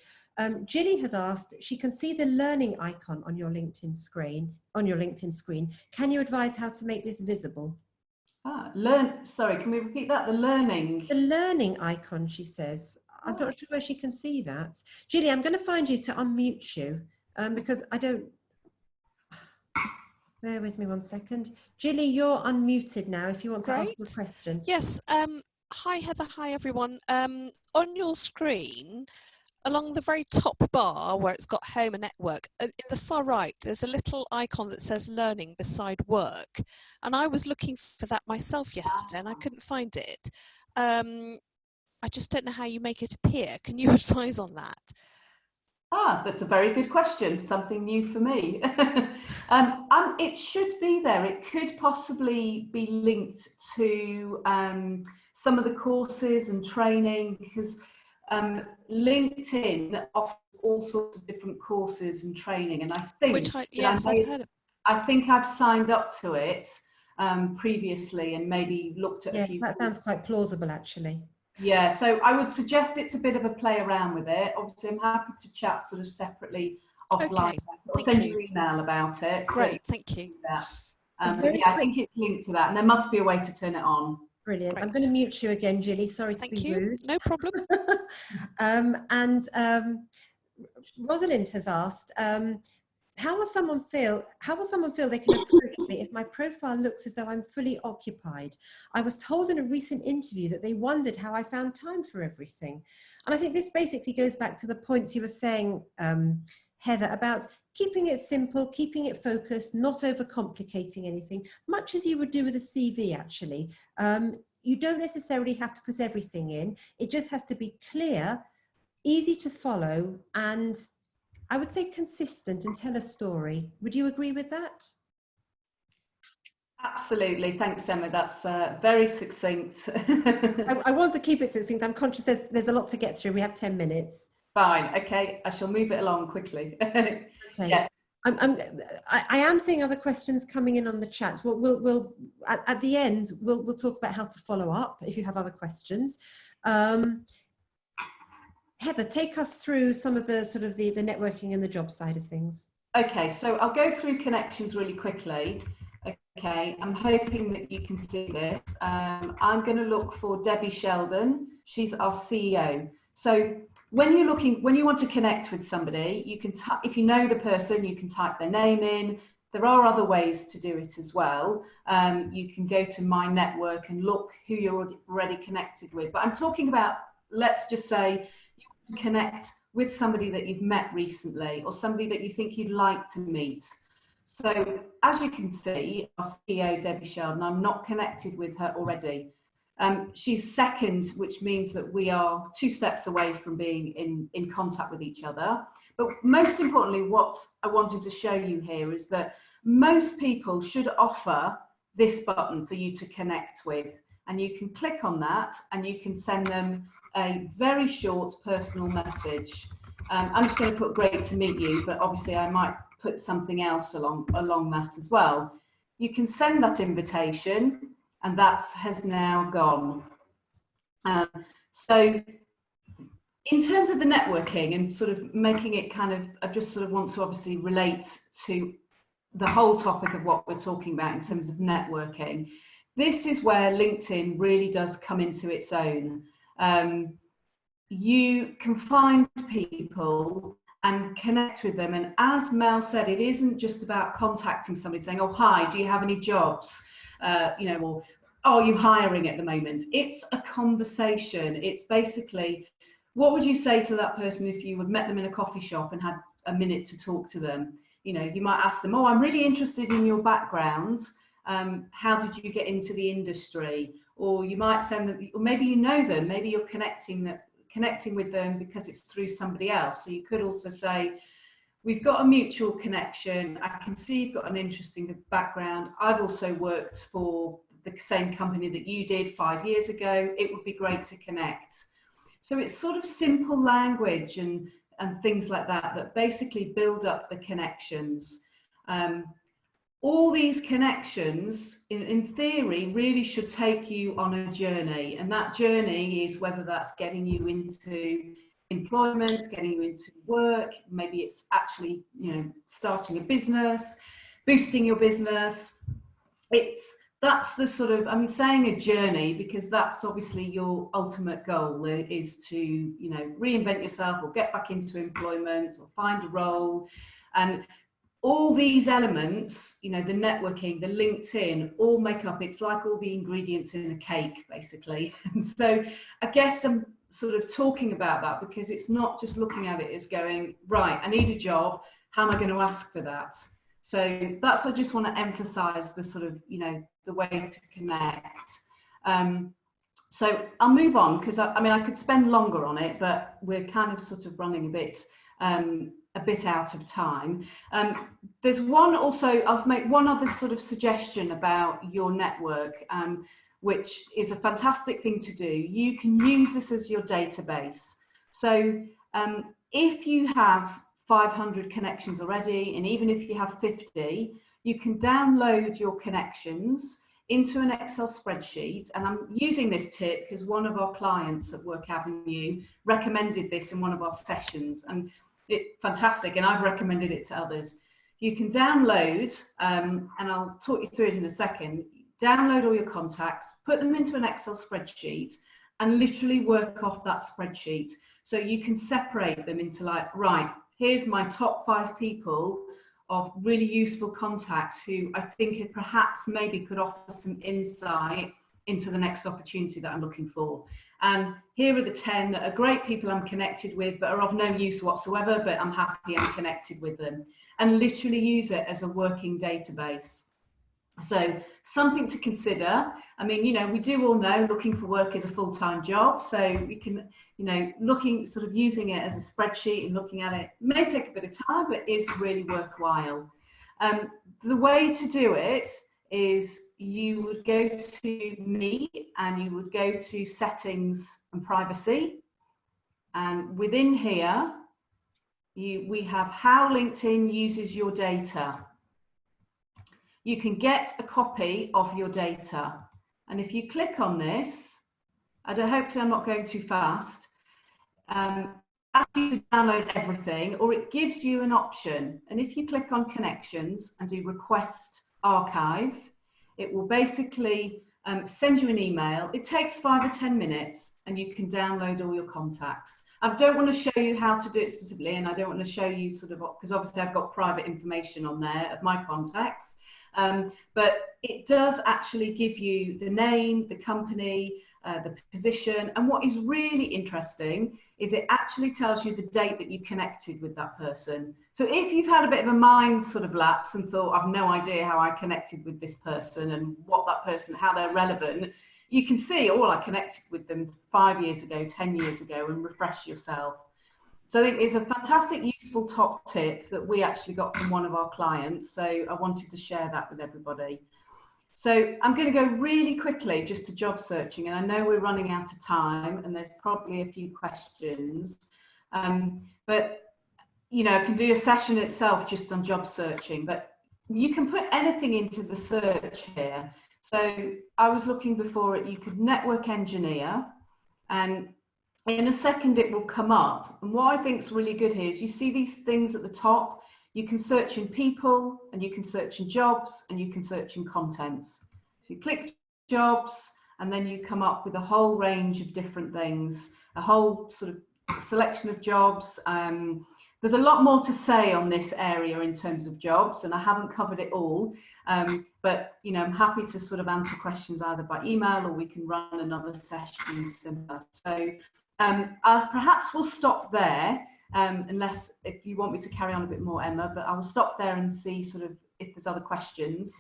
Gilly has asked, she can see the learning icon on your LinkedIn screen. Can you advise how to make this visible? Sorry, can we repeat that? The learning Icon, she says. I'm not sure where she can see that. Gilly, I'm going to find you to unmute you because I don't. Bear with me 1 second. Gilly, you're unmuted now if you want to ask a question. Yes. Hi, Heather. Hi, everyone. On your screen, along the very top bar where it's got home and network, in the far right, there's a little icon that says learning beside work. And I was looking for that myself yesterday and I couldn't find it. I just don't know how you make it appear. Can you advise on that? That's a very good question. Something new for me. It should be there. It could possibly be linked to some of the courses and training, because LinkedIn offers all sorts of different courses and training. And I think I think I've signed up to it previously and maybe looked at a few. That sounds quite plausible, actually. Yeah, so I would suggest it's a bit of a play around with it. Obviously, I'm happy to chat sort of separately offline. Okay, I'll send you an email about it. Great, so thank you. But yeah, I think it's linked to that, and there must be a way to turn it on. Brilliant. Great. I'm going to mute you again, Gilly. Sorry to be rude. No problem. Rosalind has asked, how will someone feel they can approach me if my profile looks as though I'm fully occupied? I was told in a recent interview that they wondered how I found time for everything. And I think this basically goes back to the points you were saying, Heather, about keeping it simple, keeping it focused, not overcomplicating anything, much as you would do with a CV, actually. You don't necessarily have to put everything in. It just has to be clear, easy to follow, and I would say consistent and tell a story. Would you agree with that? Absolutely, thanks Emma, that's very succinct. I want to keep it succinct. I'm conscious there's a lot to get through. We have 10 minutes. Fine, okay, I shall move it along quickly. Okay. Yes. I am seeing other questions coming in on the chat. We'll at the end we'll talk about how to follow up if you have other questions. Heather, take us through some of the sort of the networking and the job side of things. Okay, so I'll go through connections really quickly. Okay, I'm hoping that you can see this. I'm going to look for Debbie Sheldon. She's our CEO. So when you want to connect with somebody, you can if you know the person, you can type their name in. There are other ways to do it as well. You can go to My Network and look who you're already connected with. But I'm talking about, let's just say, you want to connect with somebody that you've met recently or somebody that you think you'd like to meet. So as you can see, our CEO, Debbie Sheldon, I'm not connected with her already. She's second, which means that we are 2 steps away from being in contact with each other. But most importantly, what I wanted to show you here is that most people should offer this button for you to connect with. And you can click on that and you can send them a very short personal message. I'm just going to put great to meet you, but obviously I might put something else along that as well. You can send that invitation and that has now gone. So in terms of the networking and sort of making it kind of, I just sort of want to obviously relate to the whole topic of what we're talking about in terms of networking. This is where LinkedIn really does come into its own. You can find people and connect with them. And as Mel said, it isn't just about contacting somebody saying, oh, hi, do you have any jobs? You know, or are you hiring at the moment? It's a conversation. It's basically, what would you say to that person if you had met them in a coffee shop and had a minute to talk to them? You know, you might ask them, oh, I'm really interested in your background. How did you get into the industry? Or you might send them, or maybe you know them, maybe you're connecting with them because it's through somebody else. So you could also say, we've got a mutual connection. I can see you've got an interesting background. I've also worked for the same company that you did 5 years ago. It would be great to connect. So it's sort of simple language and things like that basically build up the connections. All these connections, in theory, really should take you on a journey. And that journey is whether that's getting you into employment, getting you into work, maybe it's actually, you know, starting a business, boosting your business. That's the sort of, I'm saying a journey because that's obviously your ultimate goal is to, you know, reinvent yourself or get back into employment or find a role. And all these elements, you know, the networking, the LinkedIn, all make up, it's like all the ingredients in a cake, basically. And so I guess I'm sort of talking about that because it's not just looking at it as going, right, I need a job, how am I going to ask for that? So that's, I just want to emphasize the sort of, you know, the way to connect. So I'll move on because I mean, I could spend longer on it, but we're kind of sort of running a bit out of time. There's one also, I'll make one other sort of suggestion about your network, which is a fantastic thing to do. You can use this as your database. So if you have 500 connections already, and even if you have 50, you can download your connections into an Excel spreadsheet. And I'm using this tip because one of our clients at Work Avenue recommended this in one of our sessions, and it's fantastic, and I've recommended it to others. You can download, and I'll talk you through it in a second, download all your contacts, put them into an Excel spreadsheet, and literally work off that spreadsheet. So you can separate them into like, right, here's my top 5 people of really useful contacts who I think perhaps maybe could offer some insight into the next opportunity that I'm looking for. And here are the 10 that are great people I'm connected with, but are of no use whatsoever, but I'm happy I'm connected with them. And literally use it as a working database. So something to consider. I mean, you know, we do all know looking for work is a full-time job. So we can, you know, sort of using it as a spreadsheet and looking at it may take a bit of time, but is really worthwhile. The way to do it is you would go to me and you would go to settings and privacy. And within here, we have how LinkedIn uses your data. You can get a copy of your data. And if you click on this, hopefully I'm not going too fast, asks you to download everything, or it gives you an option. And if you click on connections and do request archive, it will basically send you an email. It takes 5 or 10 minutes and you can download all your contacts. I don't want to show you how to do it specifically, and I don't want to show you sort of, because obviously I've got private information on there of my contacts, but it does actually give you the name, the company, the position, and what is really interesting is it actually tells you the date that you connected with that person. So if you've had a bit of a mind sort of lapse and thought, I've no idea how I connected with this person and what that person, how they're relevant, you can see, oh, I connected with them 5 years ago, 10 years ago, and refresh yourself. So I think it's a fantastic, useful top tip that we actually got from one of our clients. So I wanted to share that with everybody. So I'm going to go really quickly just to job searching, and I know we're running out of time and there's probably a few questions, but you know, I can do a session itself just on job searching, but you can put anything into the search here. So I was looking before at, you could network engineer, and in a second it will come up. And what I think is really good here is you see these things at the top. You can search in people, and you can search in jobs, and you can search in contents. So you click jobs, and then you come up with a whole range of different things, a whole sort of selection of jobs. There's a lot more to say on this area in terms of jobs, and I haven't covered it all, but you know, I'm happy to sort of answer questions either by email, or we can run another session similar. So perhaps we'll stop there. Unless if you want me to carry on a bit more, Emma, but I will stop there and see sort of if there's other questions.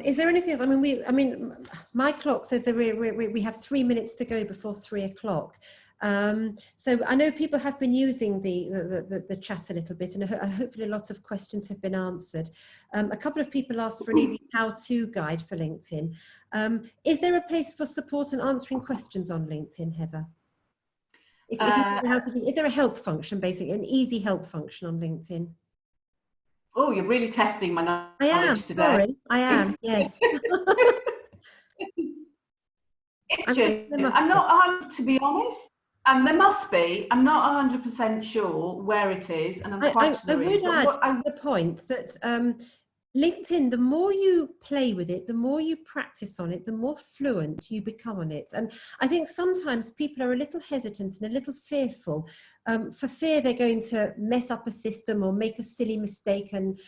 Is there anything else? I mean, my clock says that we have 3 minutes to go before 3 o'clock. So I know people have been using the chat a little bit, and hopefully lots of questions have been answered. A couple of people asked for an easy how-to guide for LinkedIn. Is there a place for support and answering questions on LinkedIn, Heather? If you don't know how to do, is there a help function, basically, an easy help function on LinkedIn? Oh, you're really testing my knowledge I am, today. sorry, I am, yes. I'm not 100%, to be honest, and there must be. I'm not 100% sure where it is, and I'm quite sure I would add the point that LinkedIn, the more you play with it, the more you practice on it, the more fluent you become on it. And I think sometimes people are a little hesitant and a little fearful. For fear they're going to mess up a system or make a silly mistake and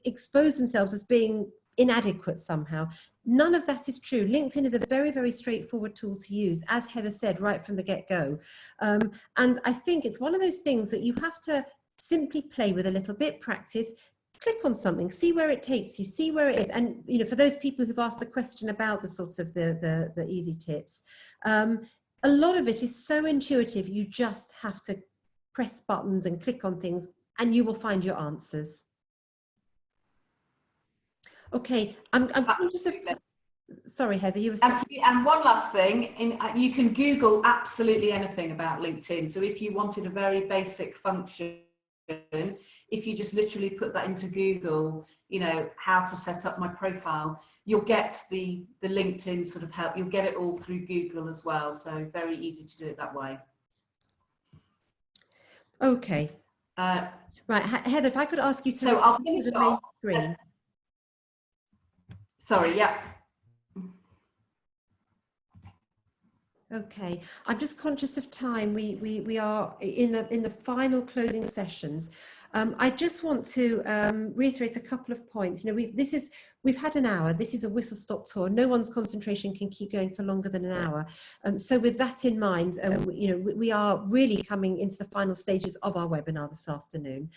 expose themselves as being inadequate somehow. None of that is true. LinkedIn is a very, very straightforward tool to use, as Heather said, right from the get-go. And I think it's one of those things that you have to simply play with a little bit, practice, click on something, see where it takes you, see where it is. And, you know, for those people who've asked the question about the sorts of the easy tips, a lot of it is so intuitive, you just have to press buttons and click on things and you will find your answers. Okay, I'm conscious of sorry, Heather, you were saying. And one last thing, you can Google absolutely anything about LinkedIn. So if you wanted a very basic function, if you just literally put that into Google, you know, how to set up my profile, you'll get the LinkedIn sort of help. You'll get it all through Google as well. So very easy to do it that way. Okay. Right, Heather, if I could ask you to so I'll finish the main screen. Sorry, yeah. Okay, I'm just conscious of time. We are in the final closing sessions. I just want to reiterate a couple of points. You know, we've had an hour. This is a whistle-stop tour. No one's concentration can keep going for longer than an hour. So with that in mind, you know, we are really coming into the final stages of our webinar this afternoon.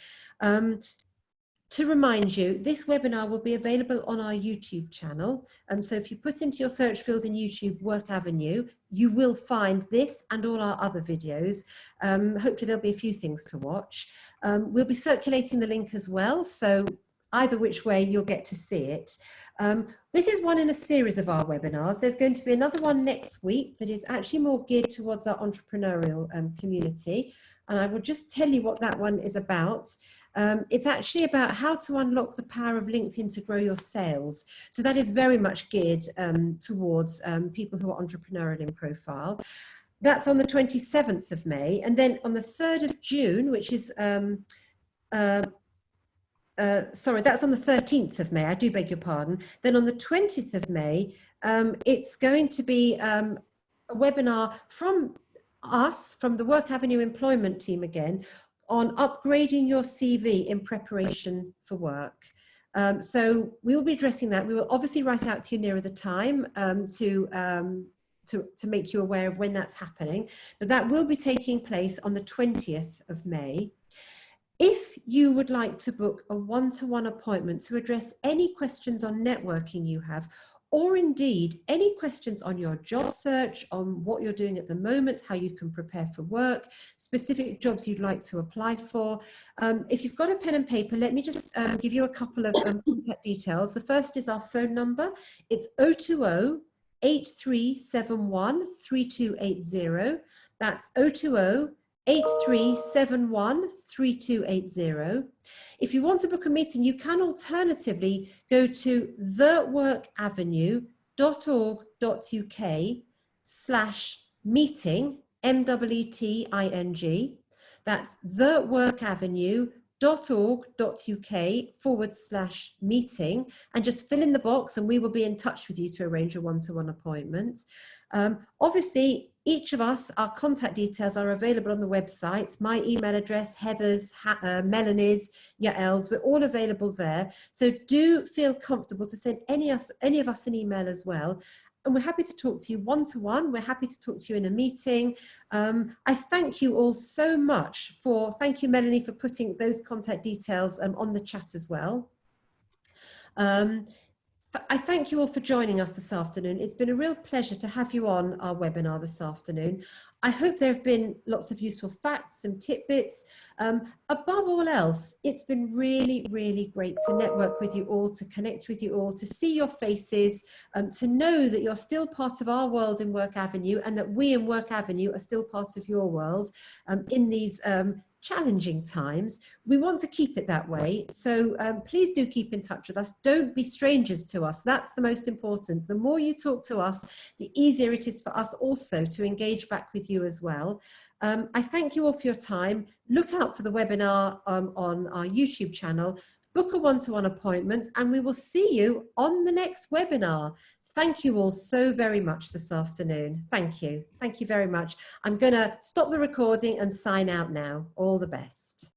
To remind you, this webinar will be available on our YouTube channel. So if you put into your search field in YouTube, Work Avenue, you will find this and all our other videos. Hopefully there'll be a few things to watch. We'll be circulating the link as well. So either which way you'll get to see it. This is one in a series of our webinars. There's going to be another one next week that is actually more geared towards our entrepreneurial community. And I will just tell you what that one is about. It's actually about how to unlock the power of LinkedIn to grow your sales. So that is very much geared towards people who are entrepreneurial in profile. That's on the 27th of May. And then on the 3rd of June, which is, sorry, that's on the 13th of May, I do beg your pardon. Then on the 20th of May, it's going to be a webinar from us, from the Work Avenue employment team again, on upgrading your CV in preparation for work. So we will be addressing that. We will obviously write out to you nearer the time to make you aware of when that's happening, but that will be taking place on the 20th of May. If you would like to book a one-to-one appointment to address any questions on networking you have, or indeed any questions on your job search, on what you're doing at the moment, how you can prepare for work, specific jobs you'd like to apply for. If you've got a pen and paper, let me just give you a couple of contact details. The first is our phone number. It's 020-8371-3280. That's 020-8371-3280. If you want to book a meeting, you can alternatively go to theworkavenue.org.uk/meeting, MEETING. That's theworkavenue.org.uk/meeting, and just fill in the box and we will be in touch with you to arrange a one-to-one appointment. Obviously, each of us, our contact details are available on the website. My email address, Heather's, Melanie's, Yael's, we're all available there. So do feel comfortable to send any of us an email as well. And we're happy to talk to you one-to-one. We're happy to talk to you in a meeting. I thank you all so much thank you, Melanie, for putting those contact details on the chat as well. I thank you all for joining us this afternoon. It's been a real pleasure to have you on our webinar this afternoon. I hope there have been lots of useful facts, some tidbits. Above all else, it's been really, really great to network with you all, to connect with you all, to see your faces, to know that you're still part of our world in Work Avenue and that we in Work Avenue are still part of your world in these challenging times. We want to keep it that way, so please do keep in touch with us. Don't be strangers to us. That's the most important. The more you talk to us, the easier it is for us also to engage back with you as well. I thank you all for your time. Look out for the webinar on our YouTube channel. Book a one-to-one appointment and we will see you on the next webinar. Thank you all so very much this afternoon. Thank you. Thank you very much. I'm going to stop the recording and sign out now. All the best.